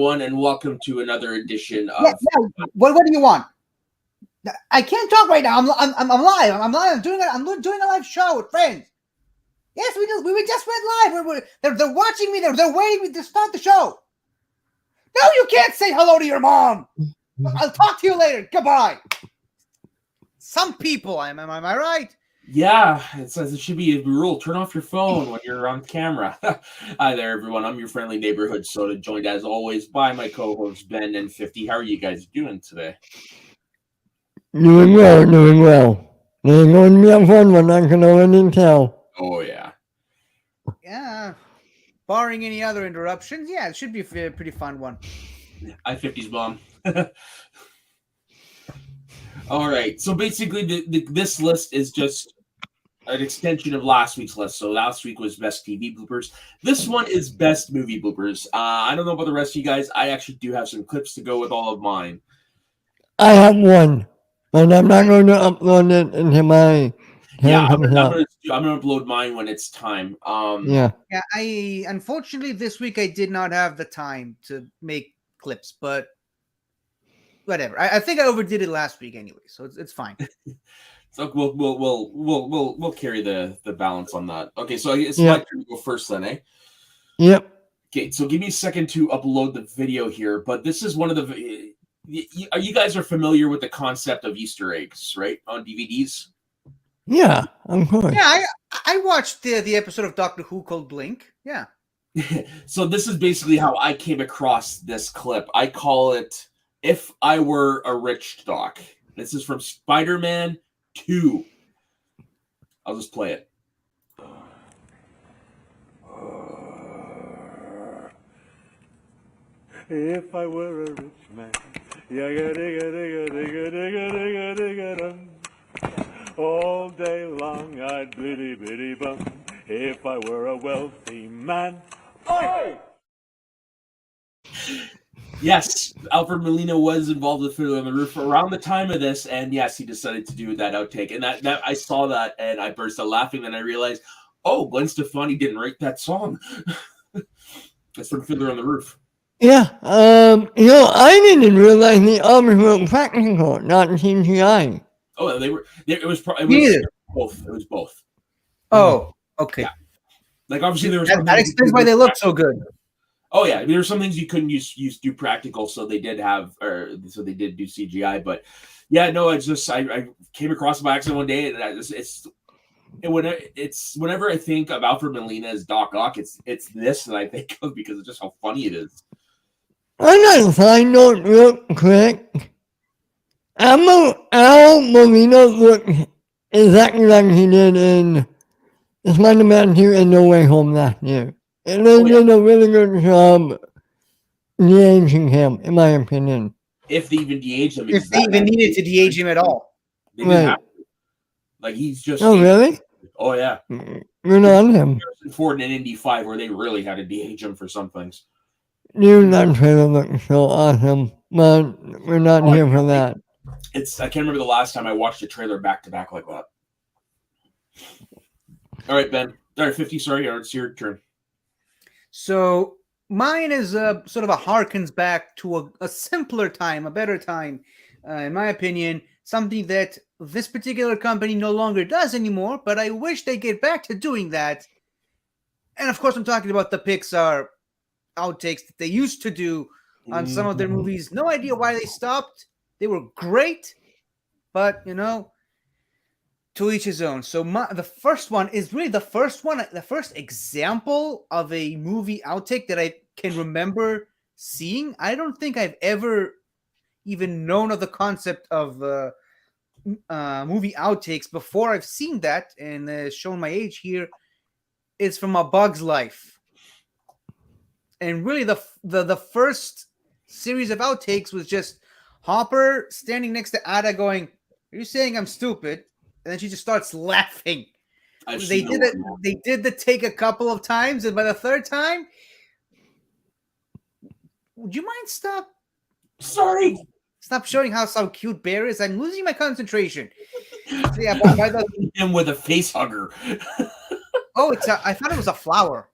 everyone, and welcome to another edition of. Yeah. What do you want? I can't talk right now. I'm live. I'm live. I'm doing a live show with friends. Yes, we just went live. They're watching me. They're waiting to start the show. No, you can't say hello to your mom. I'll talk to you later. Goodbye. Some people, am I right? Yeah, it says it should be a rule. Turn off your phone when you're on camera. Hi there, everyone. I'm your friendly neighborhood soda, joined as always by my co-hosts Ben and 50. How are you guys doing today? Doing well. There's going to be a fun one, I can already tell. Oh, yeah. Yeah. Barring any other interruptions, yeah, it should be a pretty fun one. Hi, 50's mom. All right. So basically, this list is just an extension of last week's list. So last week was best TV bloopers. This one is best movie bloopers. I don't know about the rest of you guys. I actually do have some clips to go with all of mine. I have one, but I'm not going to upload it into my. Yeah, I'm gonna upload mine when it's time. Yeah. I unfortunately this week I did not have the time to make clips, but whatever. I think I overdid it last week anyway, so it's fine. So we'll carry the balance on that. Okay, so it's my turn to go first then, eh? Yep. Okay, so give me a second to upload the video here, but this is one of the. You guys are familiar with the concept of Easter eggs, right? On DVDs. Yeah, of course. Yeah, I watched the episode of Doctor Who called Blink. Yeah. So this is basically how I came across this clip. I call it "If I Were a Rich Doc." This is from Spider-Man 2. I'll just play it. If I were a rich man, all day long I'd bitty bitty bum. If I were a wealthy man, oh! Yes, Alfred Molina was involved with Fiddler on the Roof around the time of this, and yes, he decided to do that outtake. And that I saw that, and I burst out laughing. Then I realized, oh, Gwen Stefani didn't write that song. That's from Fiddler on the Roof. Yeah. I didn't realize the others were practical, not CGI. Oh, they were. It was both. It was both. Oh, okay. Yeah. Like obviously there was that explains why they look so good. Oh yeah, there were some things you couldn't do practical, so they did do CGI. But yeah, no, I came across it by accident one day, and whenever I think of Alfred Molina as Doc Ock, it's this that I think of because of just how funny it is. I got a side note real quick. Al Molina looked exactly like he did in Spider-Man 2 and No Way Home last year. And they did a really good job de-aging him, in my opinion. If they even de-aged him. If they even needed to de-age him at all. They didn't have to. Like, he's just... Oh, really? Oh, yeah. We're not on him. Ford in Indy 5 where they really had to de-age him for some things. Dude, that trailer looks so awesome. But we're not here for that. I can't remember the last time I watched a trailer back-to-back like that. All right, Ben. All right, 50, sorry. It's your turn. So mine is sort of a harkens back to a simpler time, a better time, in my opinion, something that this particular company no longer does anymore, but I wish they get back to doing that. And of course, I'm talking about the Pixar outtakes that they used to do on some of their movies. No idea why they stopped. They were great, but, to each his own. So the first one is really the first example of a movie outtake that I can remember seeing. I don't think I've ever even known of the concept of movie outtakes before I've seen that, and shown my age here. It's from A Bug's Life. And really the first series of outtakes was just Hopper standing next to Ada going, "Are you saying I'm stupid?" And then she just starts laughing. They did the take a couple of times, and by the third time, would you mind stop? Sorry. Stop showing how cute Bear is. I'm losing my concentration. So yeah, him with a face hugger. Oh, I thought it was a flower.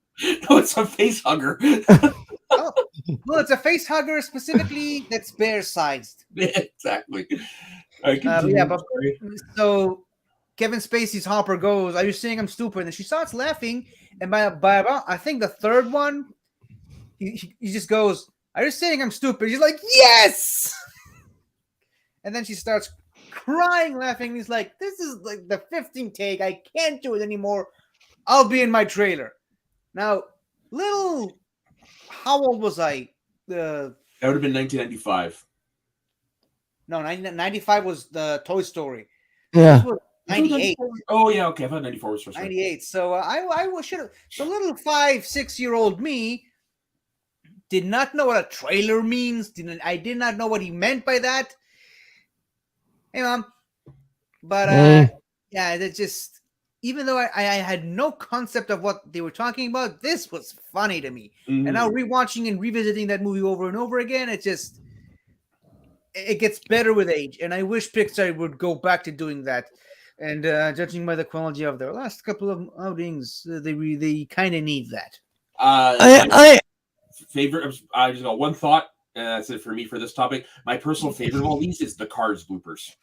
No, it's a face hugger. Oh. Well, it's a face hugger specifically that's bear-sized. Exactly. I Yeah, but so Kevin Spacey's Hopper goes, "Are you saying I'm stupid?" And she starts laughing. And by about, I think the third one, he just goes, "Are you saying I'm stupid?" He's like, "Yes!" And then she starts crying, laughing. He's like, "This is like the 15th take. I can't do it anymore. I'll be in my trailer." Now, how old was I? That would have been 1995. No, 1995 was the Toy Story. Yeah. This was 98. Oh yeah, okay. I thought 94 was first. 98. So I should have. So little 5-6-year-old me did not know what a trailer means. I did not know what he meant by that. Hey, Mom. But yeah, that just, even though I had no concept of what they were talking about, this was funny to me. Mm-hmm. And now rewatching and revisiting that movie over and over again, it gets better with age. And I wish Pixar would go back to doing that. And judging by the quality of their last couple of outings, they kind of need that. Favorite. I just got one thought, and that's it for me for this topic. My personal favorite of all these is the Cars bloopers.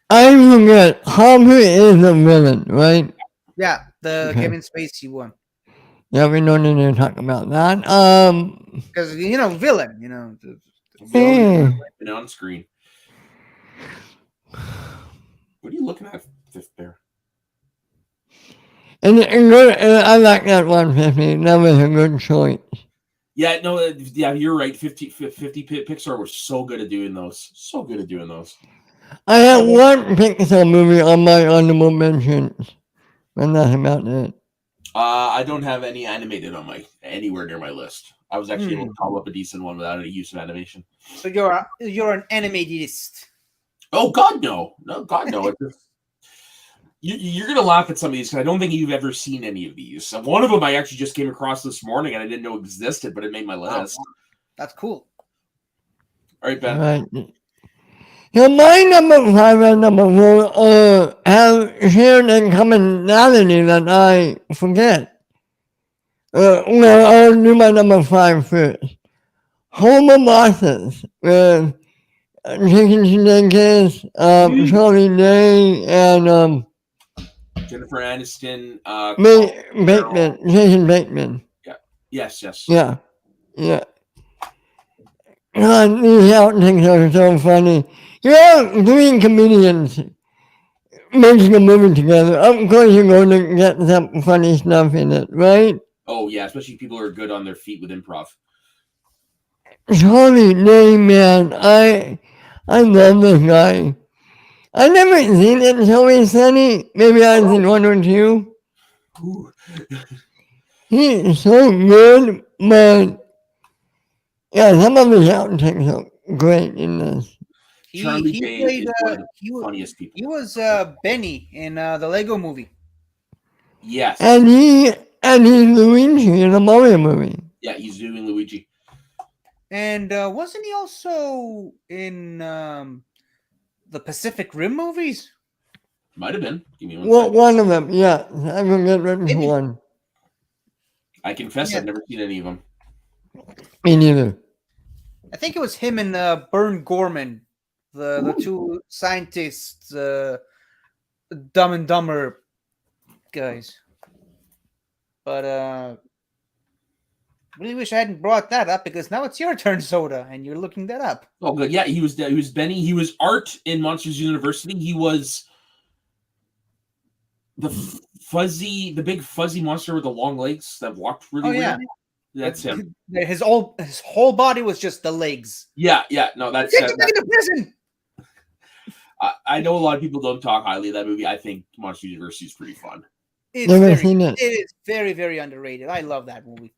I forget. Hopper is the villain, right? Yeah, the Kevin Spacey one. Yeah, we don't need to talk about that. Because villain. Been on screen. What are you looking at, Fifth Bear? And I like that 150. That was a good choice. Yeah, no, you're right. 50 Pixar was so good at doing those. I have one Pixar movie on my honorable mentions, and that's about it. I don't have any animated on anywhere near my list. I was actually able to cobble up a decent one without any use of animation. So you're an animatedist. Oh God, no! No, God, no! You're gonna laugh at some of these because I don't think you've ever seen any of these. One of them I actually just came across this morning and I didn't know existed, but it made my list. Oh, that's cool. All right, Ben. All right. So my number 5 and number 4 have shared a commonality that I forget. I'll do my number 5 first. Homo Bosses with Chicken Sudeikis, Charlie Day, and Jennifer Aniston. Jason Bateman. Yeah. Yes. Yeah. God, these outtakes are so funny. Three comedians making a movie together. Of course, you're going to get some funny stuff in it, right? Oh yeah, especially people who are good on their feet with improv. Charlie Day, man, I love this guy. I never seen it until recently. Maybe I've seen one or two. He's so good, but yeah, some of his outtakes are great in this. Charlie Day is one of the funniest people. He was Benny in the Lego movie. Yes. And he's Luigi in a Mario movie. Yeah, he's doing Luigi. And wasn't he also in the Pacific Rim movies? Might have been. Give me one. One of them, yeah. I forget which one. I confess I've never seen any of them. Me neither. I think it was him and Bern Gorman, the two scientists, Dumb and Dumber guys. But really wish I hadn't brought that up because now it's your turn, Soda, and you're looking that up. Oh, good. Yeah, he was Benny. He was Art in Monsters University. He was the big fuzzy monster with the long legs that walked really weird. Yeah. That's him. His whole body was just the legs. Yeah. No, that's get you back into prison. I know a lot of people don't talk highly of that movie. I think Monsters University is pretty fun. It is very, very underrated. I love that movie.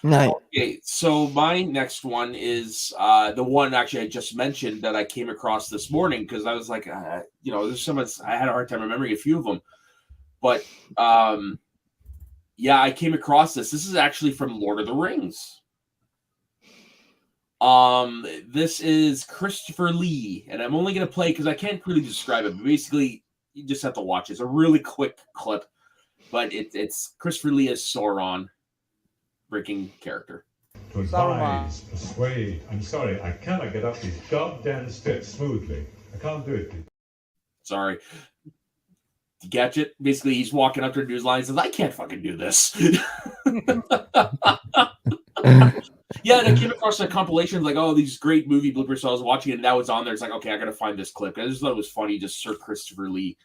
Nice. Okay, so my next one is the one actually I just mentioned that I came across this morning because I was like, there's so much. I had a hard time remembering a few of them, but I came across this. This is actually from Lord of the Rings. This is Christopher Lee, and I'm only gonna play because I can't really describe it. But basically, you just have to watch it. It's a really quick clip, but it's Christopher Lee as Sauron. Breaking character. to Saruman. advise, persuade. I'm sorry, I cannot get up these goddamn steps smoothly. I can't do it. Sorry. You catch it? Basically, he's walking up to do his line and says, I can't fucking do this. Yeah, and I came across a compilation like, oh, these great movie bloopers. So I was watching it, and that was on there. It's like, okay, I gotta find this clip. I just thought it was funny, just Sir Christopher Lee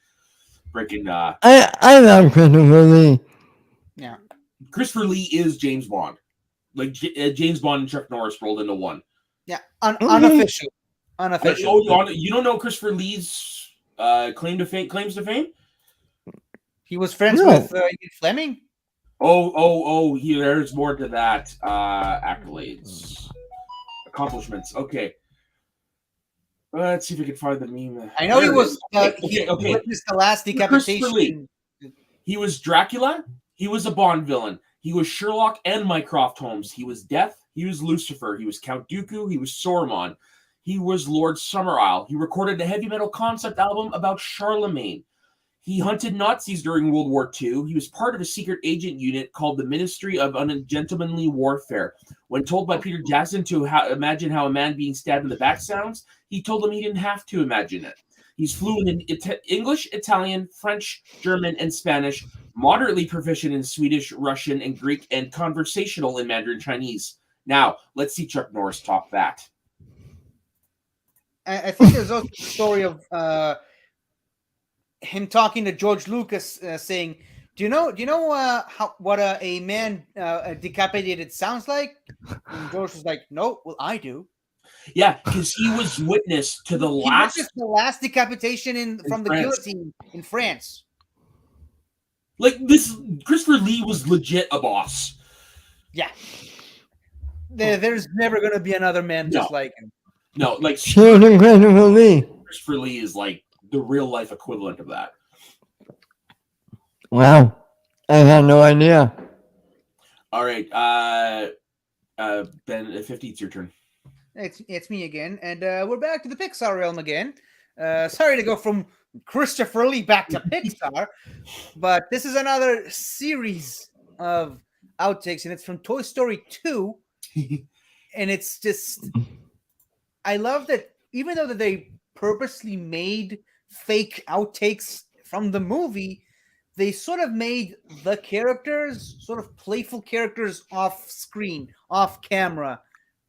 breaking. I love Christopher Lee. Yeah. Christopher Lee is James Bond. Like James Bond and Chuck Norris rolled into one. Yeah. Unofficial. Oh, you don't know Christopher Lee's claims to fame? He was friends with Ian Fleming. There's more to that. Accolades, accomplishments. Okay, let's see if we can find the meme. I know he was. Okay. Witnessed the last decapitation. He was Dracula. He was a Bond villain. He was Sherlock and Mycroft Holmes. He was Death. He was Lucifer. He was Count Dooku. He was Saruman. He was Lord Summerisle. He recorded a heavy metal concept album about Charlemagne. He hunted Nazis during World War II. He was part of a secret agent unit called the Ministry of Ungentlemanly Warfare. When told by Peter Jackson to imagine how a man being stabbed in the back sounds, he told him he didn't have to imagine it. He's fluent in English, Italian, French, German, and Spanish, moderately proficient in Swedish, Russian, and Greek, and conversational in Mandarin Chinese. Now, let's see Chuck Norris top that. I think there's also a story of him talking to George Lucas, saying, "Do you know what a man decapitated sounds like?" And George was like, "No, well, I do." Yeah, because he was witness to the last decapitation from the France. guillotine in France. Like this, Christopher Lee was legit a boss. Yeah, there's never going to be another man just like him. No, like Christopher Lee. Christopher Lee is like the real life equivalent of that. Wow, I had no idea. All right, Ben, 50, it's your turn. It's me again, and we're back to the Pixar realm again. Sorry to go from Christopher Lee back to Pixar, but this is another series of outtakes, and it's from Toy Story 2, and it's just, I love that even though that they purposely made fake outtakes from the movie, they sort of made the characters sort of playful characters off screen, off camera,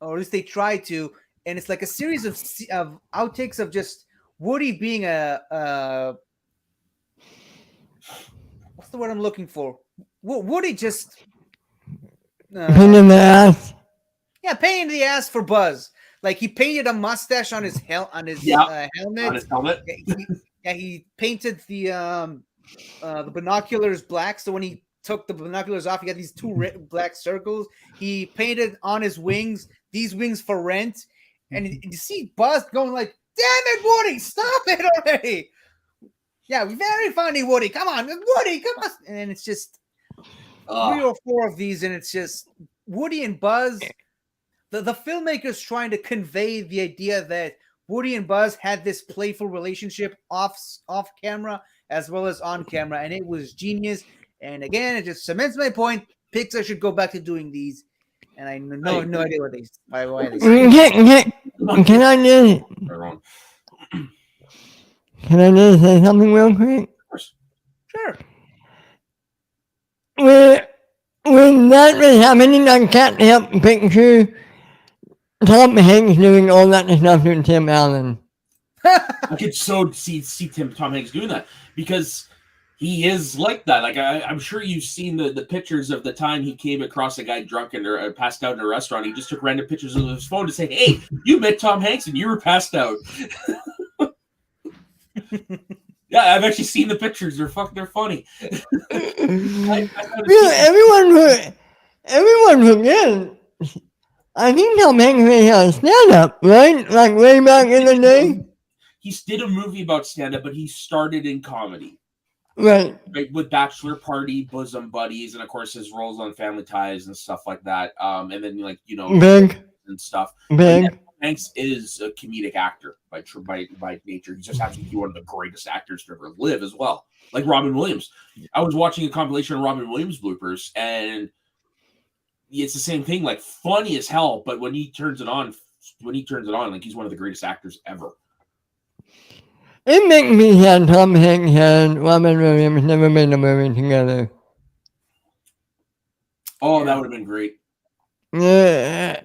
or at least they try to, and it's like a series of outtakes of just Woody being a what's the word I'm looking for? Woody just pain in the ass. Yeah, pain in the ass for Buzz. Like he painted a mustache on his helmet. On his helmet. He painted the binoculars black. So when he took the binoculars off, he got these two black circles. He painted on his wings these wings for rent, and you see Buzz going like, "Damn it, Woody! Stop it already!" Yeah, very funny, Woody. Come on, Woody, come on! And it's just 3 or 4 of these, and it's just Woody and Buzz. The filmmakers trying to convey the idea that Woody and Buzz had this playful relationship off camera as well as on camera, and it was genius. And again, it just cements my point. Pixar should go back to doing these. And I have no idea what why they Can I just say something real quick? Sure. When that was happening, I can't help picture Tom Hanks doing all that stuff to Tim Allen. I could so see Tom Hanks doing that because he is like that. Like I'm sure you've seen the pictures of the time he came across a guy drunk and passed out in a restaurant. He just took random pictures of his phone to say, "Hey, you met Tom Hanks and you were passed out." Yeah, I've actually seen the pictures. They're funny. Everyone forgets. I think Tom Hanks had a stand-up, right? Like way back in the day. He did a movie about stand-up, but he started in comedy. Right. With Bachelor Party, Bosom Buddies, and of course his roles on Family Ties and stuff like that. And then Big and stuff. Big. Yeah, Hanks is a comedic actor by nature. He just happens to be one of the greatest actors to ever live as well. Like Robin Williams. I was watching a compilation of Robin Williams bloopers, and it's the same thing. Like funny as hell, but when he turns it on, like he's one of the greatest actors ever. It makes me sad Tom Hanks and Robin Williams never made a movie together. Oh, that would have been great. Yeah.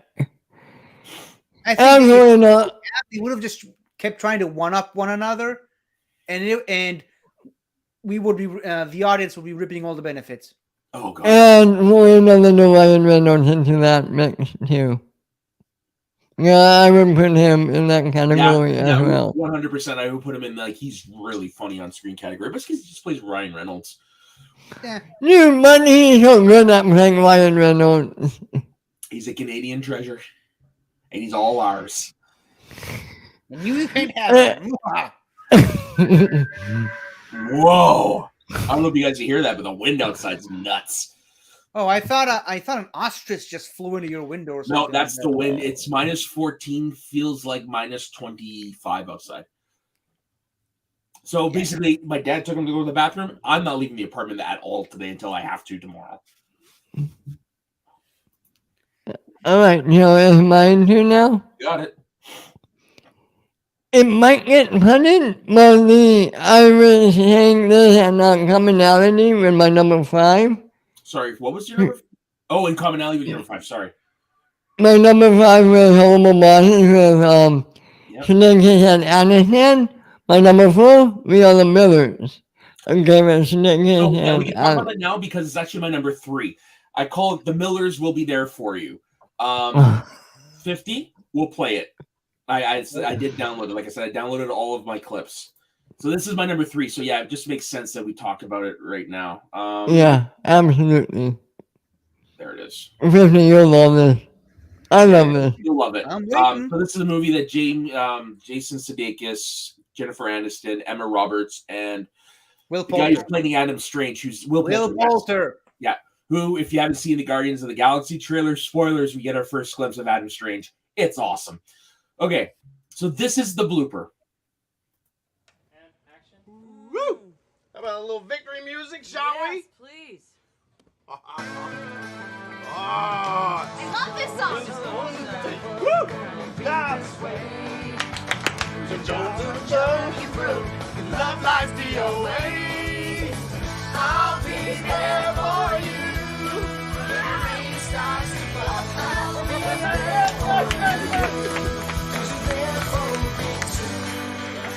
I think Absolutely not. they would have just kept trying to one up one another, and we would be the audience would be ripping all the benefits. Oh god. And we'll another new Ryan Reynolds into that mix too. Yeah, I would put him in that category as well. 100%. I would put him in like he's really funny on screen category, but it's because he just plays Ryan Reynolds. Yeah. Dude, but he's so good at playing Ryan Reynolds. He's a Canadian treasure, and he's all ours. You can have it. Whoa! I don't know if you guys can hear that, but the wind outside's nuts. Oh, I thought an ostrich just flew into your window or something. No, that's the wind. It's minus 14, feels like minus 25 outside. So basically, my dad took him to go to the bathroom. I'm not leaving the apartment at all today until I have to tomorrow. All right, it's mine too now. Got it. It might get punted, but I was saying this and not commonality with my number 5. Sorry, what was your number? Oh, in commonality with your number 5. Sorry. My number 5 was Horrible Bosses with Sudeikis and Aniston. My number 4, We Are the Millers. Okay, with Sudeikis we and can talk about that now because it's actually my number 3. I call it The Millers Will Be There For You. 50, we'll play it. I did download it. Like I said, I downloaded all of my clips. So this is my number 3. So yeah, it just makes sense that we talk about it right now. Yeah, absolutely. There it is. 50, you'll love this. I love this. You'll love it. So this is a movie that Jason Sudeikis, Jennifer Aniston, Emma Roberts, and Will the guy who's playing Adam Strange, who's Will Poulter. Yeah. Who, if you haven't seen the Guardians of the Galaxy trailer, spoilers, we get our first glimpse of Adam Strange. It's awesome. Okay, so this is the blooper. And action. Woo! How about a little victory music, shall Yes, please. we? I love this song. Woo! That's so don't jump you through. Love life's DOA. I'll be there for you. When the rain starts to fall, I'll be there for you. 'Cause you're there for me too.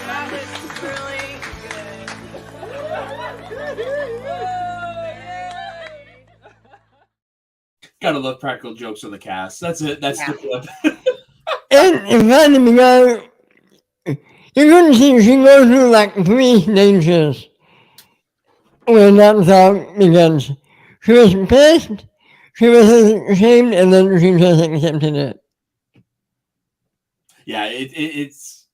That is really good. Gotta love practical jokes on the cast. That's it. That's the clip. And in front of me, you couldn't see she goes through like 3 stages when that song begins. She was pissed, she was ashamed, and then she just accepted it. Yeah, it's.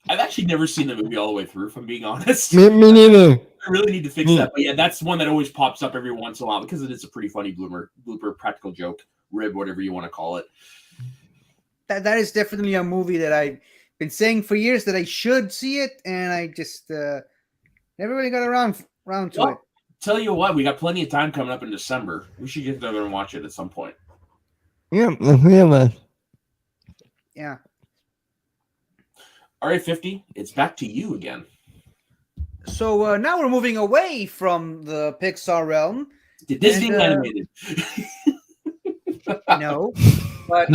I've actually never seen the movie all the way through, if I'm being honest. Me neither. I really need to fix that. But yeah, that's one that always pops up every once in a while because it is a pretty funny blooper, practical joke, rib, whatever you want to call it. That is definitely a movie that I've been saying for years that I should see it, and I just never really got around to it. Tell you what, we got plenty of time coming up in December. We should get together and watch it at some point. Yep, the 3 of us. Yeah. All right, 50. It's back to you again. So now we're moving away from the Pixar realm. The Disney animated. No. But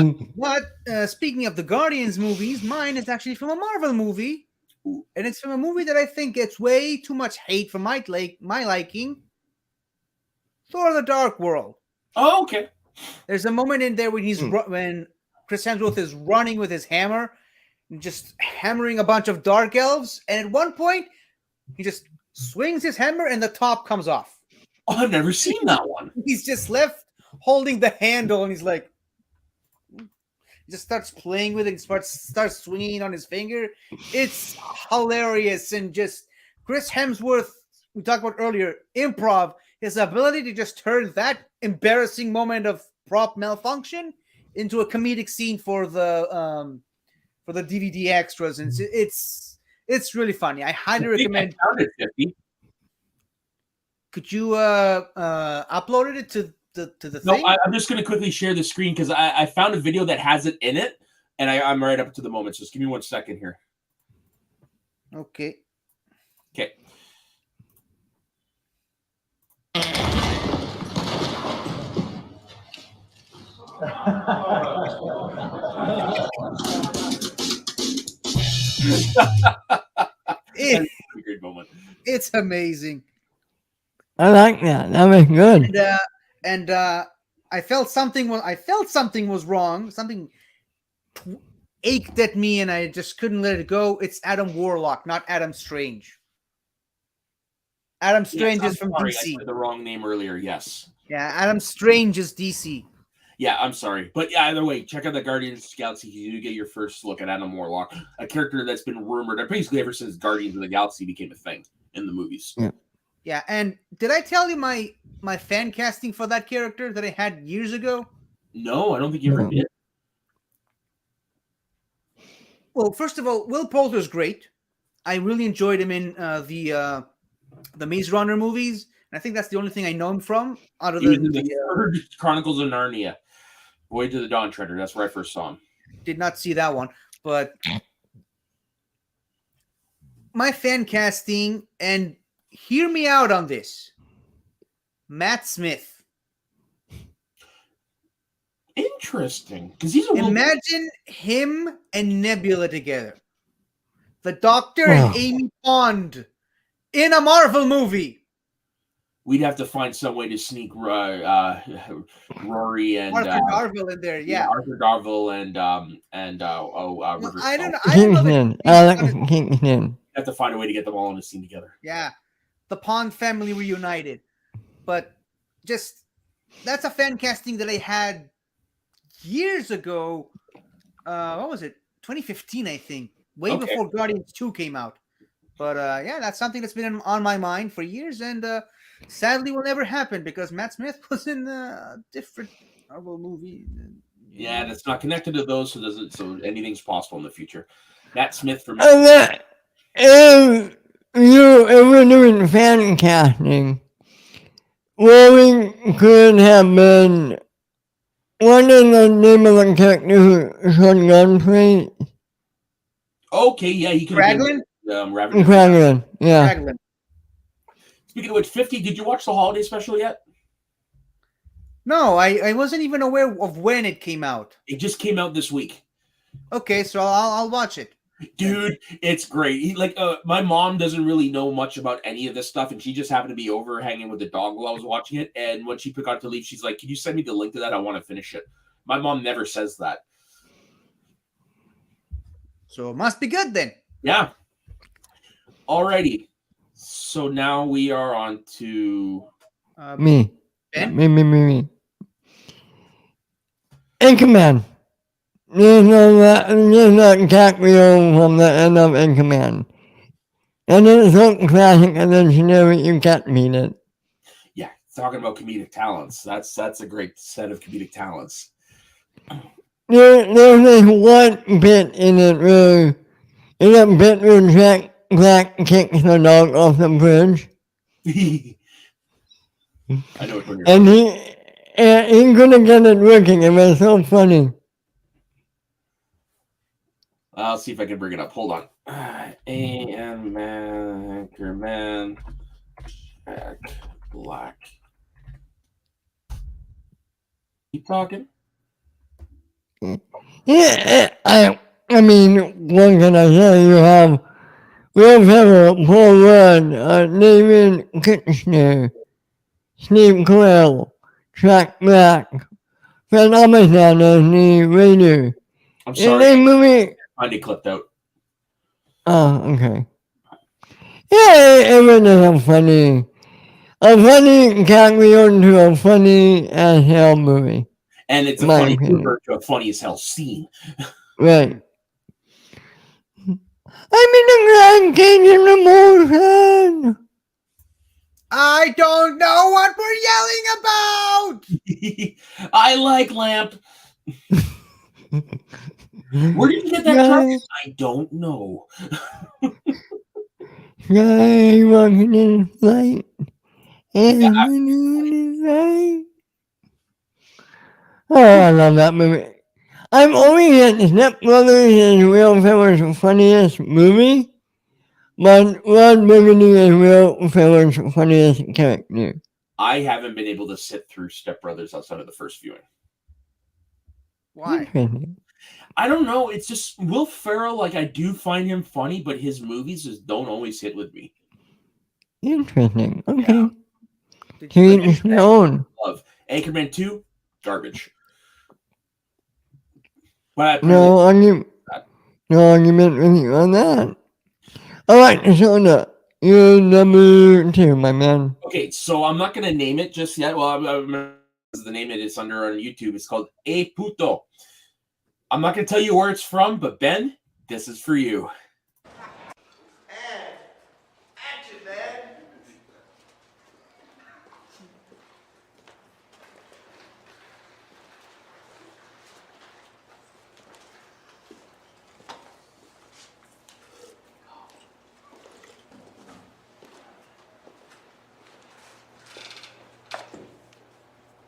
speaking of the Guardians movies, mine is actually from a Marvel movie. Ooh. And it's from a movie that I think gets way too much hate for my liking. Thor: The Dark World. Oh, okay. There's a moment in there when when Chris Hemsworth is running with his hammer, and just hammering a bunch of dark elves, and at one point he just swings his hammer and the top comes off. Oh, I've never seen that one. He's just left holding the handle, and he's like, he just starts playing with it, starts swinging on his finger. It's hilarious, and just Chris Hemsworth, we talked about earlier, improv, his ability to just turn that embarrassing moment of prop malfunction into a comedic scene for the DVD extras, and it's really funny. I highly recommend. I counted 50. Could you upload it to the No, thing? I'm just going to quickly share the screen because I found a video that has it in it, and I'm right up to the moment. So just give me 1 second here. Okay. Okay. It, That's a great moment. it's amazing. I like that. That was good. And I felt something was wrong. Something ached at me, and I just couldn't let it go. It's Adam Warlock, not Adam Strange. Adam Strange Yes, is from sorry, DC. I said the wrong name earlier. Yes. Yeah, Adam Strange is DC. Yeah, I'm sorry. But yeah, either way, check out the Guardians of the Galaxy. You do get your first look at Adam Warlock, a character that's been rumored basically ever since Guardians of the Galaxy became a thing in the movies. Yeah. Yeah, and did I tell you my fan casting for that character that I had years ago? No, I don't think you ever No. did. Well, first of all, Will Poulter's great. I really enjoyed him in the Maze Runner movies, and I think that's the only thing I know him from. Other He was than in the third Chronicles of Narnia, Voyage to the Dawn Treader. That's where I first saw him. did not see that one, but my fan casting, and hear me out on this. Matt Smith. Interesting, because he's a Imagine him and Nebula together. The Doctor Wow. and Amy Pond in a Marvel movie. We'd have to find some way to sneak Rory and Arthur Darvill in there, yeah. Arthur Darvill and Well, Rivers. I don't know. I don't know. Kingston. That Alex he's gonna- Kingston. Have to find a way to get them all in a scene together. yeah, the Pond family reunited. But just that's a fan casting that I had years ago. What was it? 2015, I think. Way Okay. before Guardians 2 came out. But yeah, that's something that's been on my mind for years, and sadly will never happen because Matt Smith was in a different Marvel movie. Yeah, that's not connected to those, so anything's possible in the future. Matt Smith from And that, if we're doing fan casting, Rory could have been what is the name of the character who shot gunplay? Okay, yeah, he could have been Ravager. Kraglin, yeah. Raglan. Speaking of which, 50, did you watch the holiday special yet? No, I wasn't even aware of when it came out. It just came out this week. Okay, so I'll watch it. Dude, it's great. My mom doesn't really know much about any of this stuff, and she just happened to be over hanging with the dog while I was watching it. And when she got to leave, she's like, "Can you send me the link to that? I want to finish it." My mom never says that. So it must be good then. Yeah. Alrighty. So now we are on to Me. Ben? Me. Anchorman. There's no DiCaprio from the end of Anchorman. And it's so classic and then you know you can't mean it. yeah, talking about comedic talents. That's a great set of comedic talents. There's this one bit in it where in a bit where Jack Black kicks the dog off the bridge. I know what you're And he couldn't get it working. It was so funny. I'll see if I can bring it up. Hold on. Anchorman, Jack Black. Keep talking. Yeah, I mean, what can I say? You have Will Ferrell, Paul Rudd, David Kitchener, Steve Carell, Jack Black, Fred Armisen as the Raider. I'm In sorry. the movie, Find it clipped out. oh, okay. Yeah, it was a funny cameo to a funny as hell movie. And it's a My funny opinion. convert to a funny as hell scene. Right. I'm in the Grand Canyon emotion. I don't know what we're yelling about. I like Lamp. Where did you get that truck? I don't know. Sky walking in flight. And right. Oh, I love that movie. I'm always at Step Brothers is Will Ferrell's funniest movie, but Ron Burgundy is Will Ferrell's funniest character. I haven't been able to sit through Step Brothers outside of the first viewing. Why? Interesting. I don't know. It's just Will Ferrell. Like, I do find him funny, but his movies just don't always hit with me. Interesting. Okay. Yeah. Did To you, each their own. Love Anchorman 2, garbage. But No argument. No argument with you on that. All right, so you're number 2, my man. okay, so I'm not gonna name it just yet. Well, I remember the name it is under on YouTube. It's called E Puto. I'm not gonna tell you where it's from, but Ben, this is for you. And action, man.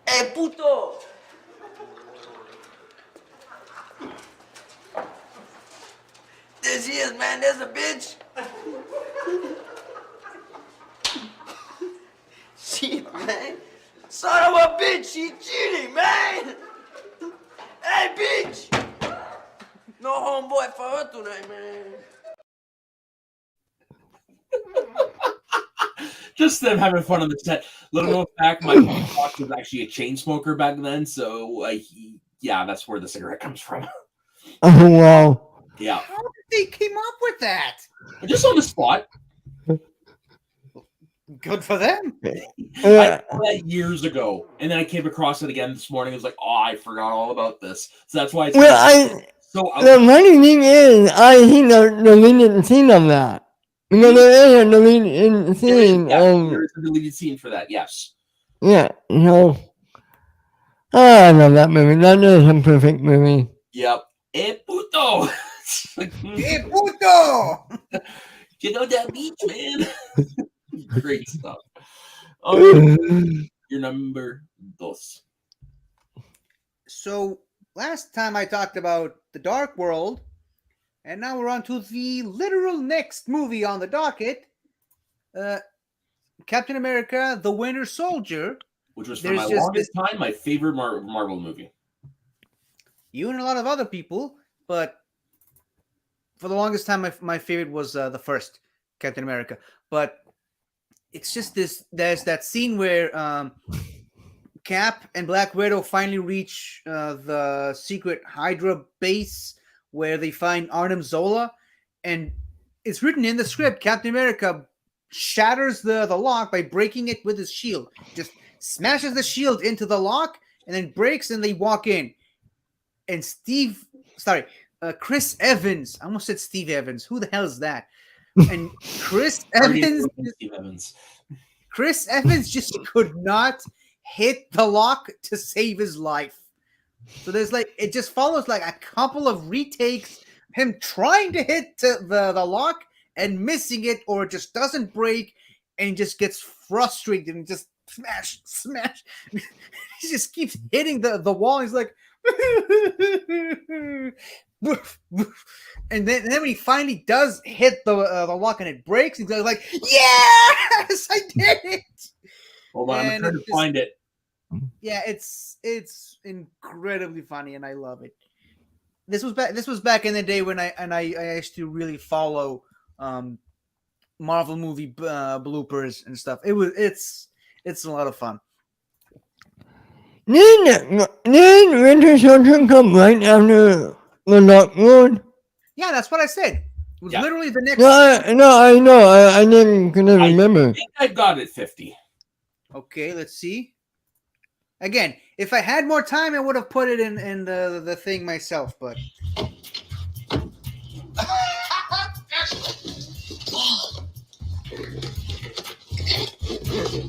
Hey, puto! There she is, man. There's a bitch. Shit, man. Son of a bitch, she cheating, man. Hey, bitch. No homeboy for her tonight, man. Just them having fun on the set. Little known fact, Michael Fox was actually a chain smoker back then, so yeah, that's where the cigarette comes from. Oh, wow. Yeah, how did they came up with that? just on the spot. Good for them. I saw that years ago, and then I came across it again this morning. I was like, oh, I forgot all about this. So that's why it's Well, so the funny thing is, I seen the deleted scene of that. Because there is a deleted scene there is a deleted scene for that, yes. Yeah, so... Oh, I love that movie. That is a perfect movie. Yep. Eh, puto! Hey, puto! You know that beach, man? Great stuff. Your number 2. So last time I talked about The Dark World, and now we're on to the literal next movie on the docket, Captain America: The Winter Soldier. Which was for There's my just longest time my favorite Marvel movie. You and a lot of other people, but for the longest time, my favorite was the first Captain America. But it's just this. There's that scene where Cap and Black Widow finally reach the secret Hydra base where they find Arnim Zola, and it's written in the script. Captain America shatters the lock by breaking it with his shield. Just smashes the shield into the lock and then breaks, and they walk in. And Chris Evans. I almost said Steve Evans. Who the hell is that? And Chris Evans. Steve Evans. Chris Evans just could not hit the lock to save his life. So there's it just follows like a couple of retakes, him trying to hit the lock and missing it, or it just doesn't break, and he just gets frustrated and just smash. He just keeps hitting the wall. He's like, and then when he finally does hit the lock and it breaks, he's like, yes, I did it. Hold on, I'm trying to find it. Yeah, it's incredibly funny, and I love it. This was back in the day when I used to really follow Marvel movie bloopers and stuff. It's a lot of fun. Did Winter Soldier come right after The Dark World? Yeah, that's what I said. It was literally the next. No, I know. I couldn't remember. I think I got it 50. Okay, let's see. Again, if I had more time, I would have put it in the thing myself, but.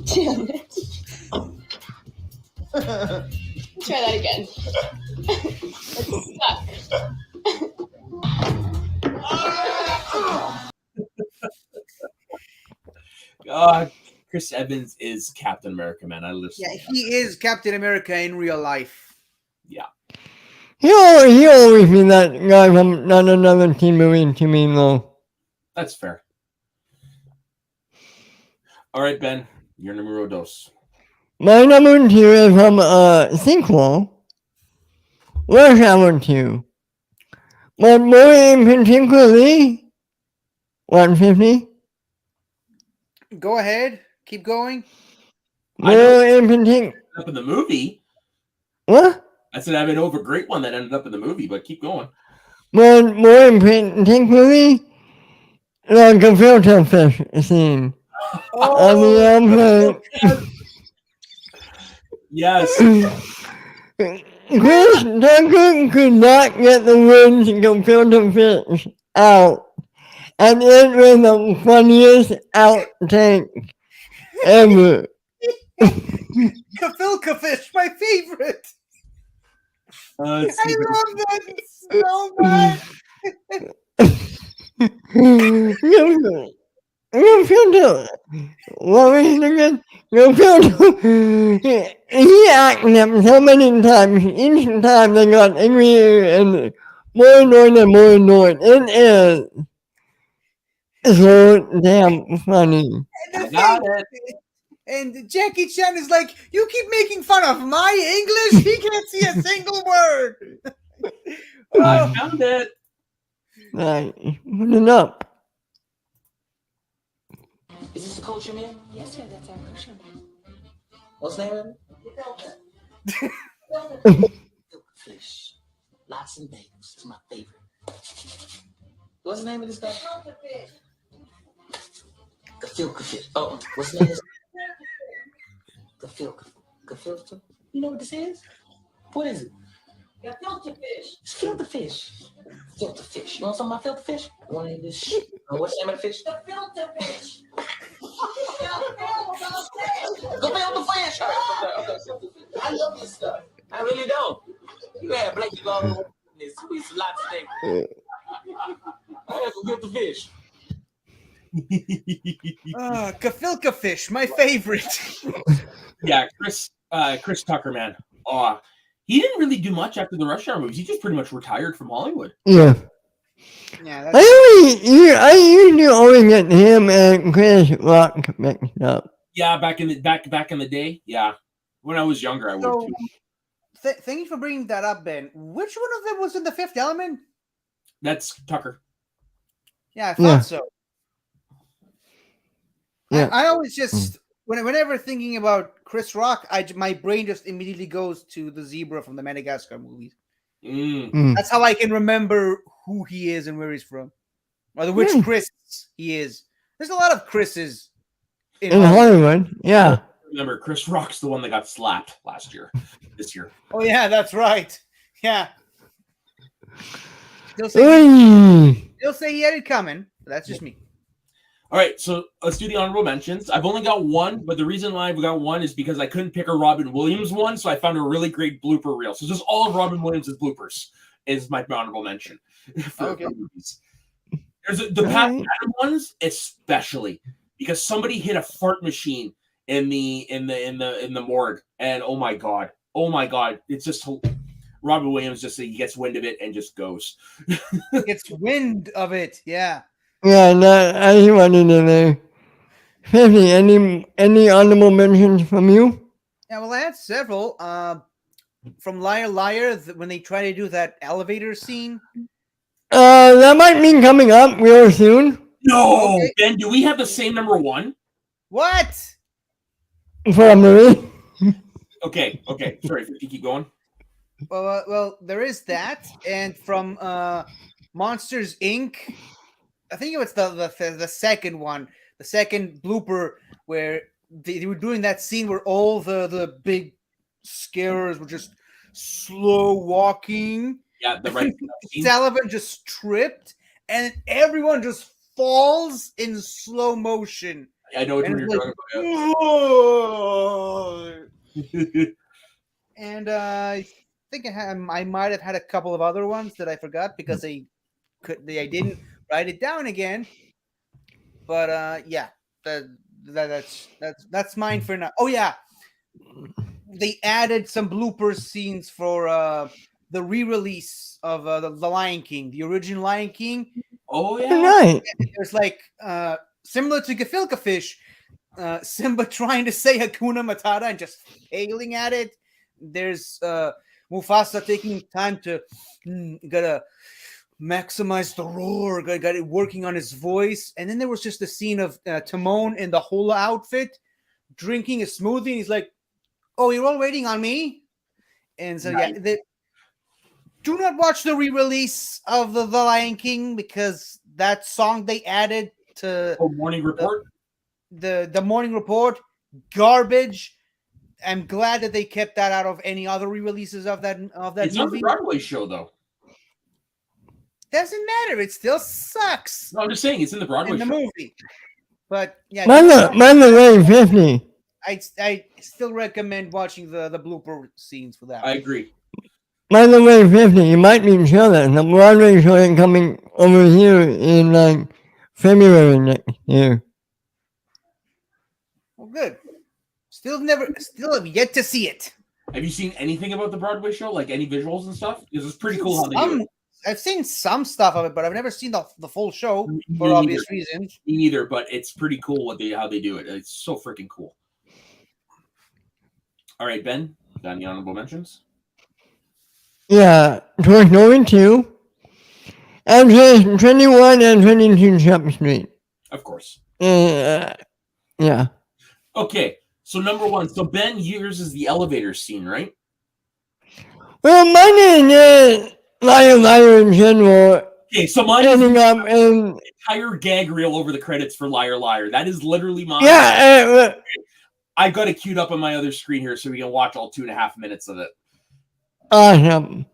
Damn it. Try that again. It's stuck. Chris Evans is Captain America, man. Yeah, he is Captain America in real life. He always be that guy from not another teen movie to me, though. That's fair. All right, Ben, your numero dos. My number 2 is from a sequel, Rush Hour 2. But more in particularly, 150. Go ahead. Keep going. I know More in particular. up in the movie. What? I said I have an over great one that ended up in the movie, but keep going. But more in particularly, like the filter fish scene. On the airplane. Yes. Chris Tucker could not get the words to filter fish out. And it was the funniest outtake ever. Kafilka fish, my favorite. Let's I see. love that so much. You filter. What was it again? You filter. He acted them so many times. Each time they got angrier and more annoyed and more annoyed. It is so damn funny. And, the Got thing- it. and Jackie Chan is like, you keep making fun of my English. He can't see a single word. I found it. Like, put it up. Is this the culture man? Yes, sir, that's our kosher man. What's the name of it? Filk fish. Lots and bagels. It's my favorite. What's the name of this guy? The filk fish. Oh, what's the name of this? The filk. The filter? You know what this is? What is it? Filter fish. It's filter fish. Filter fish. You want some of my filter fish? You want any of this shit? What's the name of the fish? The filter fish. Go filter fish. Okay. I love this stuff. I really don't. You had Blake all over this. We used to lot of things. I had some filter fish. Kafilka fish, my favorite. Yeah, Chris Tucker, man. He didn't really do much after the Rush Hour movies. He just pretty much retired from Hollywood. Yeah. Yeah, I usually always get him and Chris Rock mixed up. Yeah, back in the day. Yeah, when I was younger, I would So, too. thank you for bringing that up, Ben. Which one of them was in The Fifth Element? That's Tucker. Yeah, I thought Yeah. so. Yeah. I always just whenever thinking about Chris Rock, my brain just immediately goes to the zebra from the Madagascar movies. That's how I can remember who he is and where he's from, or which Chris he is. There's a lot of Chris's In Hollywood, yeah. Remember, Chris Rock's the one that got slapped this year. Oh yeah, that's right. Yeah. They'll say he had it coming. But that's just me. All right, so let's do the honorable mentions. I've only got one, but the reason why I've got one is because I couldn't pick a Robin Williams one, so I found a really great blooper reel. So just all of Robin Williams' bloopers is my honorable mention for movies. There's the Pat Adams ones, especially because somebody hit a fart machine in the morgue, and oh my god, it's just Robin Williams he gets wind of it and just goes. Gets wind of it, yeah. Yeah, I wanted in there. 50, any honorable mentions from you? Yeah, well, I had several. From Liar Liar, when they try to do that elevator scene. That might be coming up real soon. No, okay. Ben, do we have the same number one? What? For a movie? Okay. Sorry, keep going. Well, there is that, and from Monsters Inc. I think it was the second one, the second blooper where they were doing that scene where all the big scarers were just slow walking. Yeah, the right. Sullivan just tripped, and everyone just falls in slow motion. I know what you're talking about. And I think I might have had a couple of other ones that I forgot because I didn't write it down again. But yeah, that's mine for now. Oh yeah, they added some blooper scenes for the re-release of the Lion King, the original Lion King. Oh yeah. Right. There's like similar to Gefilte Fish, Simba trying to say Hakuna Matata and just failing at it. There's Mufasa taking time to gotta maximize the roar, got it working on his voice. And then there was just a scene of Timon in the hula outfit drinking a smoothie, and he's like, "Oh, you're all waiting on me?" And so Nice. do not watch the re-release of the Lion King, because that song they added to Morning Report. The Morning Report, garbage. I'm glad that they kept that out of any other re-releases of that It's on the movie. Broadway show though. Doesn't matter. It still sucks No, I'm just saying it's in the Broadway in the show. movie. But yeah, By the way, 50. I still recommend watching the blooper scenes for that. I agree. By the way, 50, you might be sure that the Broadway show is coming over here in like February next year. Well, good. Still have yet to see it. Have you seen anything about the Broadway show? Like any visuals and stuff? Because it's pretty cool how they do it. I've seen some stuff of it, but I've never seen the full show Me for obvious reasons. Me neither, but it's pretty cool how they do it. It's so freaking cool. All right, Ben, got any honorable mentions? Yeah, Toy Story 2. And just 21 and 22 Chapel Street. Of course. Yeah. Okay, so number one. So Ben, yours is the elevator scene, right? Well, mine is Liar Liar in general. Okay, so mine is Ending up in entire gag reel over the credits for Liar Liar. That is literally mine. yeah. I got it queued up on my other screen here so we can watch all 2.5 minutes of it. Awesome.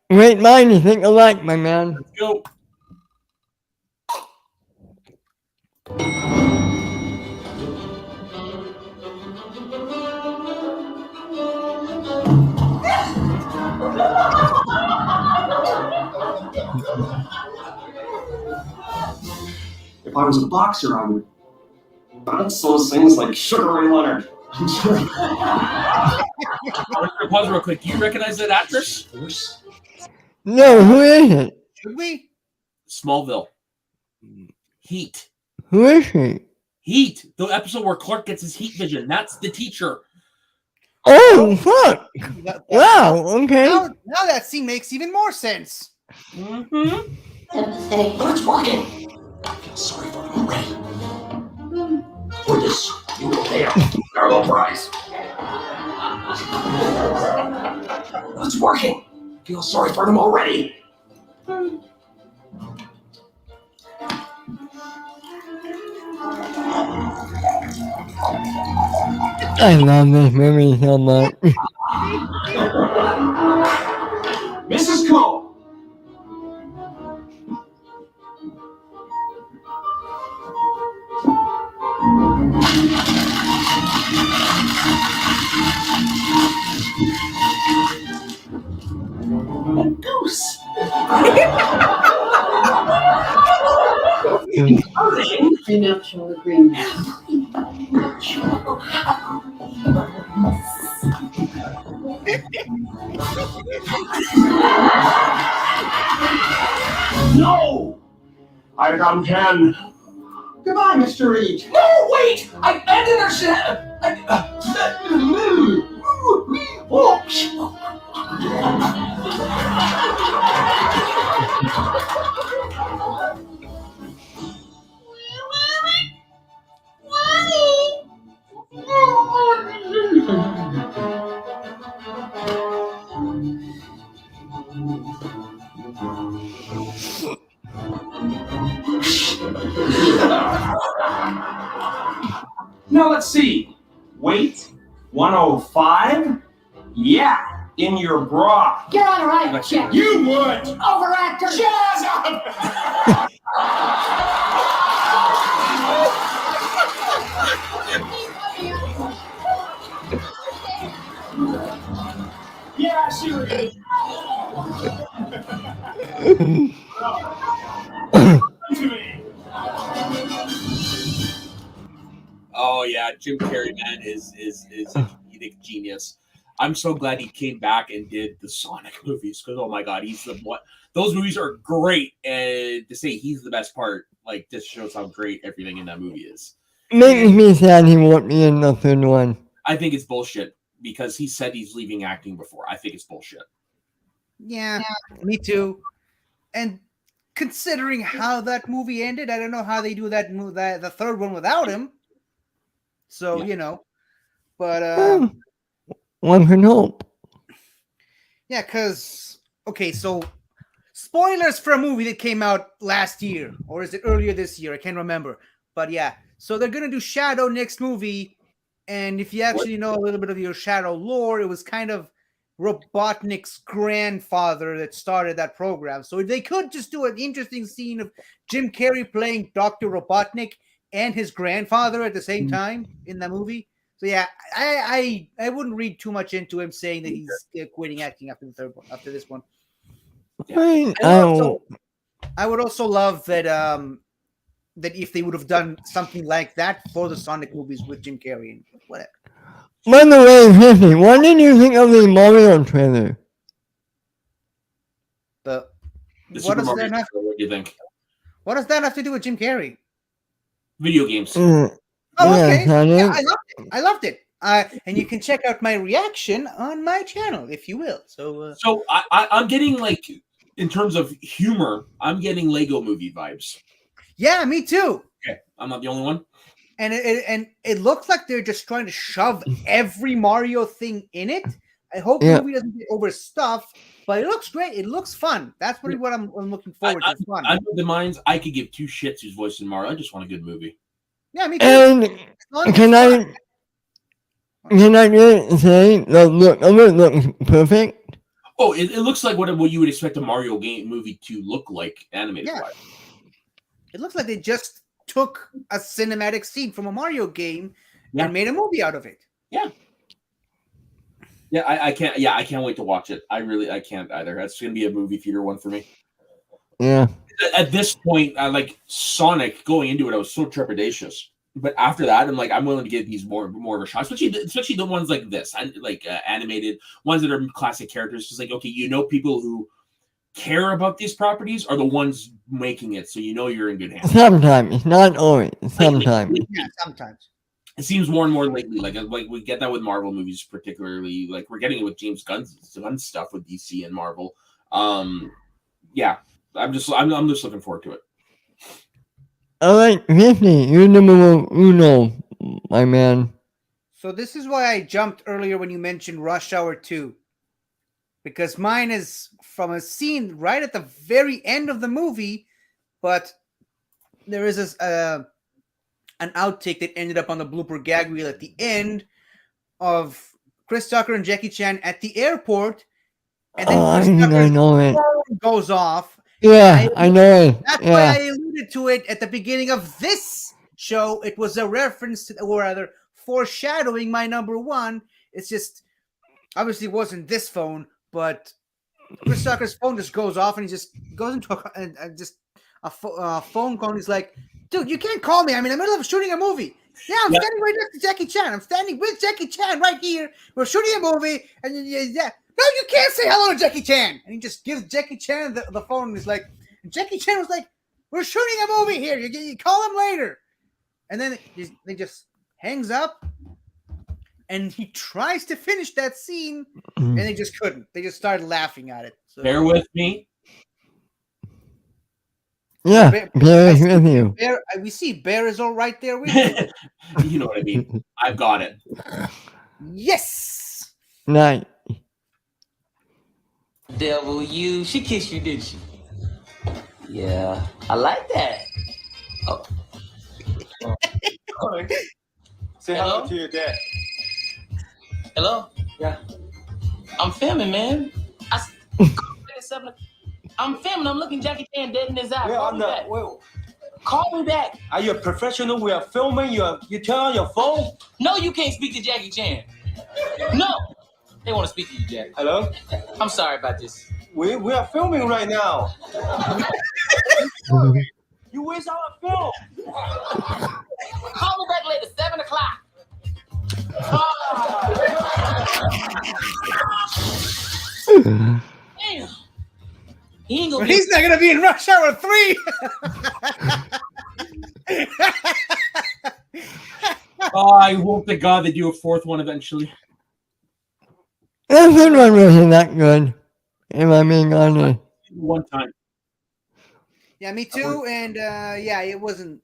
Great mind to think alike, my man. Let's go. If I was a boxer, I would bounce those things like Sugar Ray Leonard. I'm just gonna pause real quick. Do you recognize that actress? No, who is it? Should we? Smallville. Heat. Who is she? Heat. The episode where Clark gets his heat vision. That's the teacher. Oh, fuck. Wow, okay. Now that scene makes even more sense. Mm-hmm. But it's working. I feel sorry for him already. For this, you will pay a terrible price. It's working. I feel sorry for them already. I love this movie so much. Mrs. Cole. Goose. Prenuptial agreement. No! I got 10. Goodbye, Mr. Reed. No, wait! I didn't understand. Now let's see. Weight 105. Yeah, in your bra. You're on a right check. You would. Overactor. Jazz up. Yeah, sure is. Oh yeah, Jim Carrey, man, is a comedic genius. I'm so glad he came back and did the Sonic movies because oh my god, he's the what those movies are great, and to say he's the best part, like just shows how great everything in that movie is. Makes me sad he won't be in the third one. I think it's bullshit because he said he's leaving acting before. I think it's bullshit. Yeah, me too. And considering how that movie ended, I don't know how they do that the third one without him. So you know, but one can hope. Yeah, because okay, so spoilers for a movie that came out last year, or is it earlier this year? I can't remember. But yeah, so they're gonna do Shadow next movie, and if you actually know a little bit of your Shadow lore, it was kind of Robotnik's grandfather that started that program. So they could just do an interesting scene of Jim Carrey playing Dr. Robotnik and his grandfather at the same time in the movie. So yeah, I wouldn't read too much into him saying that he's quitting acting after the third one, after this one. Yeah. I would also love that that if they would have done something like that for the Sonic movies with Jim Carrey and whatever. By the way, Tiffany, what did you think of the Mario trailer? What do you think? What does that have to do with Jim Carrey? Video games. Oh, okay. Yeah, I loved it. And you can check out my reaction on my channel, if you will. So I'm getting like, in terms of humor, I'm getting Lego Movie vibes. Yeah, me too. Okay, I'm not the only one. And it looks like they're just trying to shove every Mario thing in it. I hope the movie doesn't get overstuffed, but it looks great. It looks fun. That's really what I'm looking forward to. Fun. I know the minds. I could give two shits who's voicing Mario. I just want a good movie. Yeah, me too. And can I just say the look looks perfect? Oh, it looks like what you would expect a Mario game movie to look like animated wise. It looks like they just took a cinematic scene from a Mario game and made a movie out of it. Yeah. Yeah, I can't. Yeah, I can't wait to watch it. I can't either. That's gonna be a movie theater one for me. Yeah. At this point, I like Sonic going into it. I was so trepidatious, but after that, I'm willing to give these more of a shot, especially the ones like this, like animated ones that are classic characters. Just like okay, people who care about these properties are the ones making it, so you're in good hands. Sometimes, not always. Sometimes. Yeah, sometimes. It seems more and more lately, like we get that with Marvel movies, particularly. Like we're getting it with James Gunn's stuff with DC and Marvel. Yeah, I'm just looking forward to it. All right, Tiffany, you're number uno, my man. So this is why I jumped earlier when you mentioned Rush Hour 2. Because mine is from a scene right at the very end of the movie, but there is an outtake that ended up on the blooper gag reel at the end of Chris Tucker and Jackie Chan at the airport, and then I know it. phone goes off. Yeah, I know it. That's why I alluded to it at the beginning of this show. It was a reference to, or rather, foreshadowing my number one. It's just obviously it wasn't this phone, but Chris Tucker's phone just goes off, and he just goes into a phone call. And he's like, "Dude, you can't call me. I'm in the middle of shooting a movie." Yeah, I'm standing right next to Jackie Chan. I'm standing with Jackie Chan right here. We're shooting a movie, and no, you can't say hello to Jackie Chan. And he just gives Jackie Chan the phone, and he's like, Jackie Chan was like, "We're shooting a movie here. You call him later." And then they just hangs up, and he tries to finish that scene, and they just couldn't. They just started laughing at it. So, bear with me. Yeah, Bear is with you. Bear, we see Bear is all right there with you. You know what I mean. I've got it. Yes. Nice. Devil, she kissed you, didn't she? Yeah, I like that. Oh. Say hello to your dad. Hello? Yeah. I'm filming, man. I'm filming. I'm looking Jackie Chan dead in his eye. Call me back. Are you a professional? We are filming. You turn on your phone? No, you can't speak to Jackie Chan. No. They want to speak to you, Jack. Hello? I'm sorry about this. We are filming right now. You waste our film. Call me back later, 7 o'clock. Damn. He ain't gonna He's not gonna be in Rush Hour 3. I hope to God they do a fourth one eventually. The third one wasn't that good, if I'm being honest. One time. Yeah, me too. And yeah, it wasn't.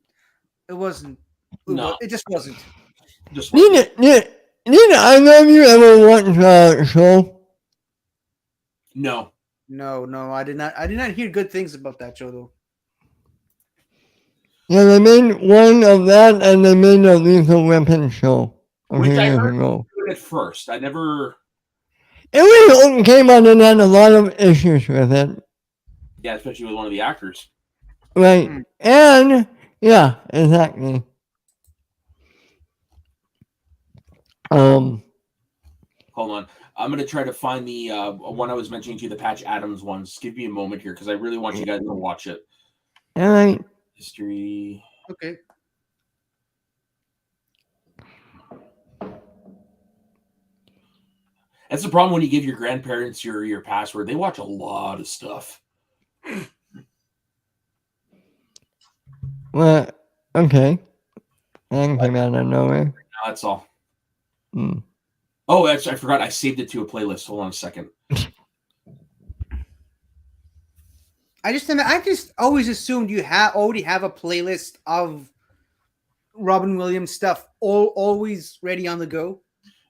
No. It just wasn't. Just Did either of you ever watch the show? No. No, I did not. I did not hear good things about that show though. Yeah, they made one of that, and they made a Lethal Weapon show a Which few I years heard ago. good at first. I never. It was okay, but it had a lot of issues with it. Yeah, especially with one of the actors. Right. And, yeah, exactly. Hold on. I'm going to try to find the one I was mentioning to you, the Patch Adams one. Just give me a moment here because I really want you guys to watch it. All right. History. Okay. That's the problem when you give your grandparents your password. They watch a lot of stuff. Well, okay. That came out of nowhere. No, that's all. Hmm. Oh, actually, I forgot. I saved it to a playlist. Hold on a second. I just always assumed you already have a playlist of Robin Williams stuff always ready on the go.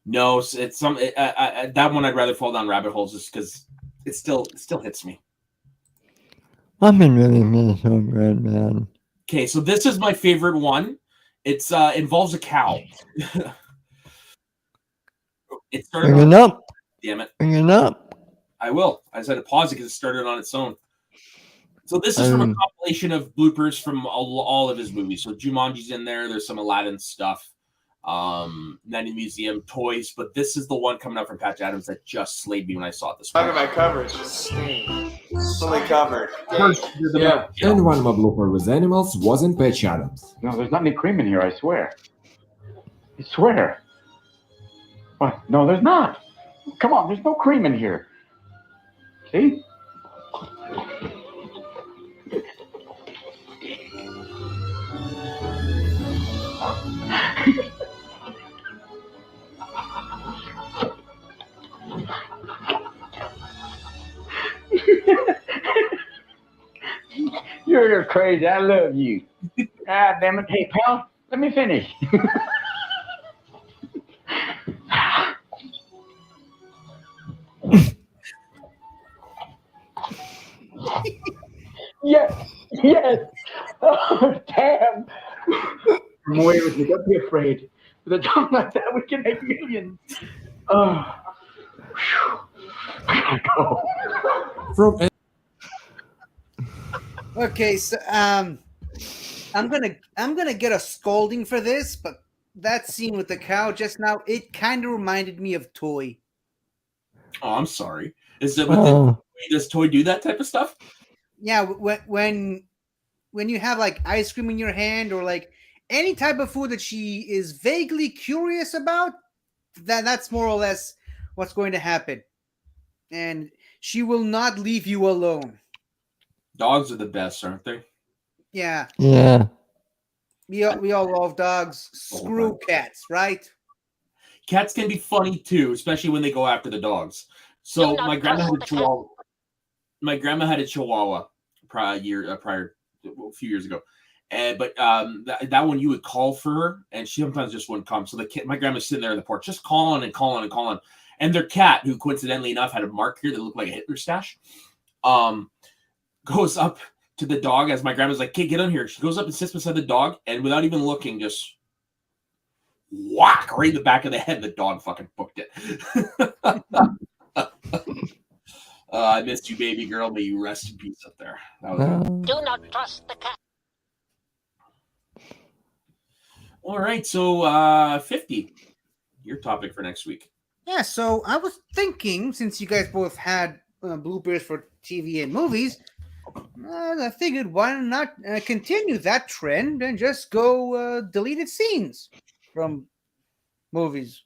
No, it's some that one I'd rather fall down rabbit holes just because it still hits me. Robin Williams is so good, man. Okay, so this is my favorite one. It's involves a cow. It started Bring it up. Damn it. Bring it up. I will. I just had to pause it because it started on its own. So this is from a compilation of bloopers from all of his movies. So Jumanji's in there. There's some Aladdin stuff. Night in the Museum, toys. But this is the one coming out from Patch Adams that just slayed me when I saw it this Look morning. at my coverage. Fully covered. Yeah. And one more blooper with animals wasn't Patch Adams. No, there's not any cream in here, I swear. I swear. What? No, there's not. Come on, there's no cream in here. See? You're crazy. I love you. Ah, damn it. Hey, pal, let me finish. Yes. Yes. Oh, damn. Moira, don't be afraid. With a tongue like that, we can make millions. Oh. Go. From Okay, so I'm gonna get a scolding for this, but that scene with the cow just now, it kind of reminded me of Toy. Oh, I'm sorry. Is it does Toy do that type of stuff? Yeah, when you have like ice cream in your hand or like any type of food that she is vaguely curious about, that's more or less what's going to happen. And she will not leave you alone. Dogs are the best, aren't they? Yeah. Yeah. We all love dogs. Screw cats, right? Cats can be funny too, especially when they go after the dogs. So my grandma had a chihuahua. My grandma had a chihuahua a few years ago. But that one you would call for her, and she sometimes just wouldn't come. So my grandma's sitting there on the porch, just calling and calling and calling. And their cat, who coincidentally enough had a mark here that looked like a Hitler stash, goes up to the dog as my grandma's like, "Kid, get on here." She goes up and sits beside the dog, and without even looking, just whack right in the back of the head. The dog fucking booked it. I missed you, baby girl. May you rest in peace up there. Do not trust the cat. All right, so 50, your topic for next week. Yeah, so I was thinking, since you guys both had bloopers for TV and movies, I figured why not continue that trend and just go deleted scenes from movies.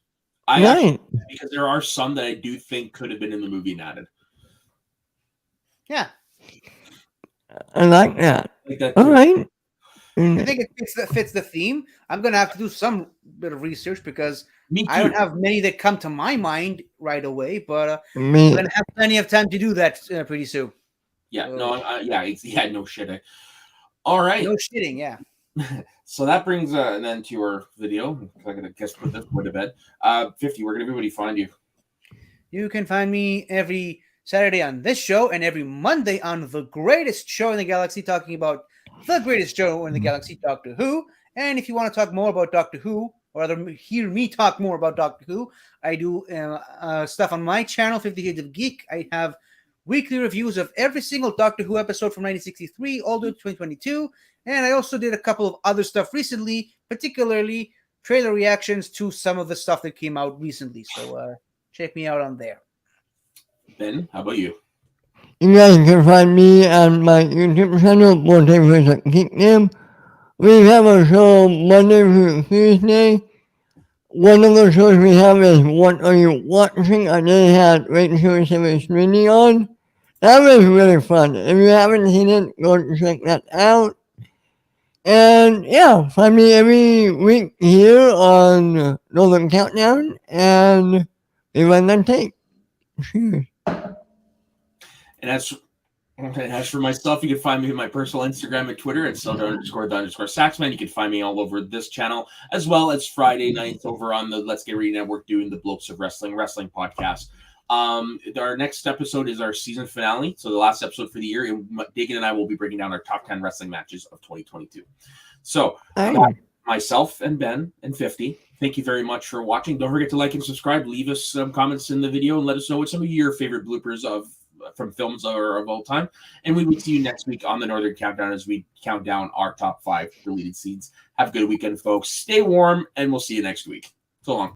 Actually, because there are some that I do think could have been in the movie and added. Yeah. I like that. Like that All too. right. I think it fits the theme. I'm gonna have to do some bit of research because Me I don't too. have many that come to my mind right away. But Me- I'm gonna have plenty of time to do that pretty soon. Yeah. So, No. Yeah. No shit. All right. no shitting. Yeah. So that brings an end to our video. I'm gonna guess put this one to bed. 50. Where can everybody find you? You can find me every Saturday on this show and every Monday on The Greatest Show in the Galaxy, talking about the greatest show in the galaxy, Doctor Who. And if you want to talk more about Doctor Who, or rather hear me talk more about Doctor Who, I do stuff on my channel, 50 Shades of Geek. I have weekly reviews of every single Doctor Who episode from 1963 all the way to 2022. And I also did a couple of other stuff recently, particularly trailer reactions to some of the stuff that came out recently. So check me out on there. Ben, how about you? You guys can find me on my YouTube channel, Whatever Geek Name. We have a show Monday through Tuesday. One of the shows we have is What Are You Watching? I just had Rachel Streaming on. That was really fun. If you haven't seen it, go check that out. And yeah, find me every week here on Northern Countdown, and we run that tape. Cheers. And as for myself, you can find me on my personal Instagram and Twitter at _the_Saxman. You can find me all over this channel, as well as Friday nights over on the Let's Get Ready Network doing the Blokes of Wrestling podcast. Our next episode is our season finale, so the last episode for the year, and Dagan and I will be breaking down our top 10 wrestling matches of 2022. So myself and Ben and 50, thank you very much for watching. Don't forget to like and subscribe. Leave us some comments in the video and let us know what some of your favorite bloopers from films are of all time. And we will see you next week on the Northern Countdown as we count down our top 5 deleted scenes. Have a good weekend, folks. Stay warm, and we'll see you next week. So long.